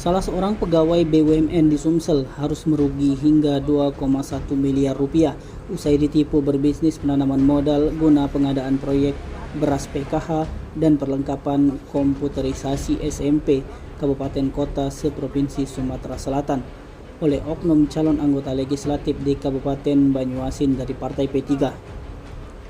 Salah seorang pegawai BUMN di Sumsel harus merugi hingga 2,1 miliar rupiah usai ditipu berbisnis penanaman modal guna pengadaan proyek beras PKH dan perlengkapan komputerisasi SMP Kabupaten Kota seprovinsi Sumatera Selatan oleh oknum calon anggota legislatif di Kabupaten Banyuasin dari Partai P3.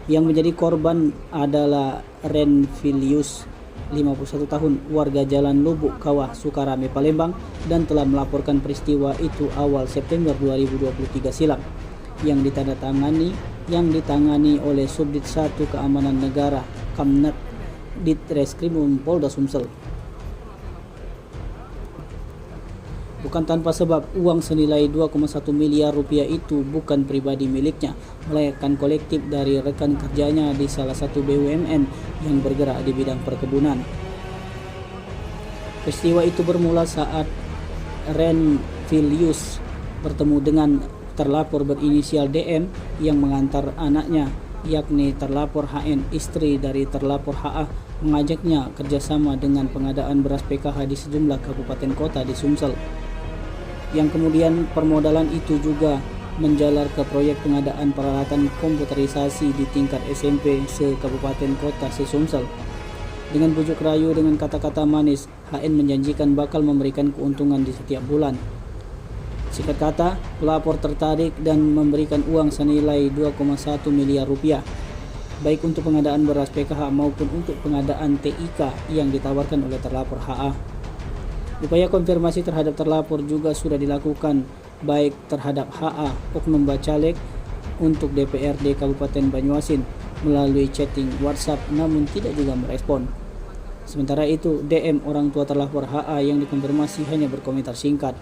Yang menjadi korban adalah Renfilius, 51 tahun, warga Jalan Lubuk Kawah, Sukarame, Palembang, dan telah melaporkan peristiwa itu awal September 2023 silam yang ditangani oleh Subdit 1 Keamanan Negara Kamnat Ditreskrimum Polda Sumsel. Bukan tanpa sebab, uang senilai 2,1 miliar rupiah itu bukan pribadi miliknya, melainkan kolektif dari rekan kerjanya di salah satu BUMN yang bergerak di bidang perkebunan. Peristiwa itu bermula saat Renfilius bertemu dengan terlapor berinisial DM yang mengantar anaknya, yakni terlapor HN, istri dari terlapor HA, mengajaknya kerjasama dengan pengadaan beras PKH di sejumlah kabupaten kota di Sumsel. Yang kemudian permodalan itu juga menjalar ke proyek pengadaan peralatan komputerisasi di tingkat SMP se-Kabupaten Kota se-Sumsel. Dengan bujuk rayu dengan kata-kata manis, HN menjanjikan bakal memberikan keuntungan di setiap bulan. Singkat kata, pelapor tertarik dan memberikan uang senilai 2,1 miliar rupiah, baik untuk pengadaan beras PKH maupun untuk pengadaan TIK yang ditawarkan oleh terlapor HA. Upaya konfirmasi terhadap terlapor juga sudah dilakukan, baik terhadap HA, oknum bacalek, untuk DPRD Kabupaten Banyuasin melalui chatting WhatsApp, namun tidak juga merespon. Sementara itu, DM, orang tua terlapor HA, yang dikonfirmasi hanya berkomentar singkat.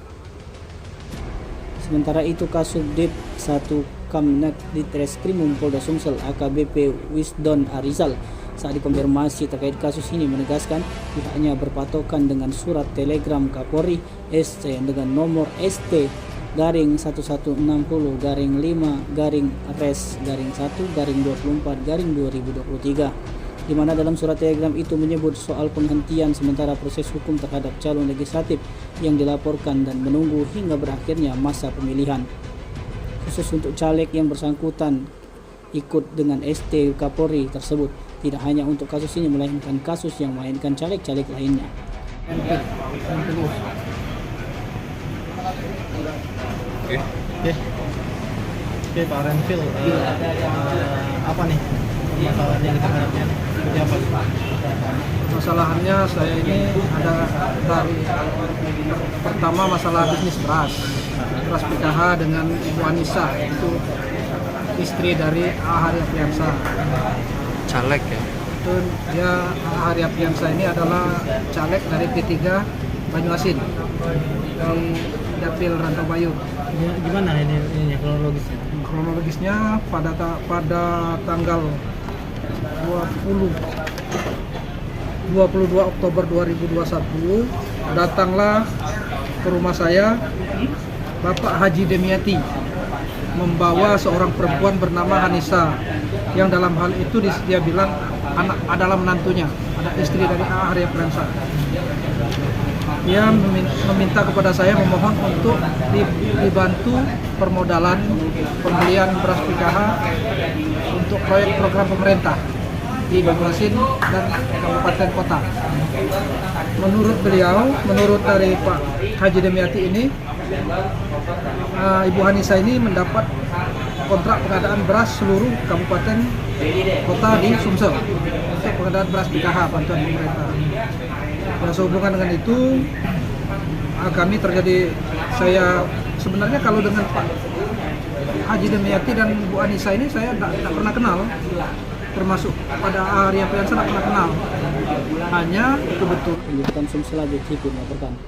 Sementara itu, Kasubdit 1 Kamnat Ditreskrimum Polda Sumsel AKBP Wisdon Arizal saat dikonfirmasi terkait kasus ini menegaskan pihaknya berpatokan dengan surat telegram Kapolri SC dengan nomor ST-11-5-Res-1-24-2023, di mana dalam surat telegram itu menyebut soal penghentian sementara proses hukum terhadap calon legislatif yang dilaporkan dan menunggu hingga berakhirnya masa pemilihan. Khusus untuk caleg yang bersangkutan ikut dengan ST Kapolri tersebut, tidak hanya untuk kasus ini melainkan kasus yang memainkan caleg-caleg lainnya. Oke, Pak Renfil, apa nih masalahnya yang kita hadapnya? Seperti apa? Masalahannya saya ini ada dari pertama masalah bisnis beras PKH dengan Ibu Anissa, itu istri dari Ahari Apriansa. Caleg ya? Itu dia, Ahari Apriansa ini adalah caleg dari P3 Banyuasin di Dapil Rantau Bayu. Gimana ini kronologisnya? Kronologisnya pada tanggal 22 Oktober 2021 datanglah ke rumah saya Bapak Haji Demiati membawa seorang perempuan bernama Hanisa, yang dalam hal itu dia bilang anak adalah menantunya, ada istri dari Ahari Apriansa. Dia meminta kepada saya, memohon untuk dibantu permodalan pembelian beras PKH untuk proyek program pemerintah di Banyuasin dan Kabupaten Kota. Menurut beliau, menurut dari Pak Haji Demiati ini, Ibu Hanisa ini mendapat kontrak pengadaan beras seluruh kabupaten kota di Sumsel untuk pengadaan beras PKH bantuan pemerintah. Dan sehubungan dengan itu kami saya sebenarnya kalau dengan Pak Haji Demiati dan Bu Anissa ini saya tidak pernah kenal, termasuk pada Ahari Apriansa tidak pernah kenal, hanya itu betul. Pendidikan Sumsel TV melaporkan.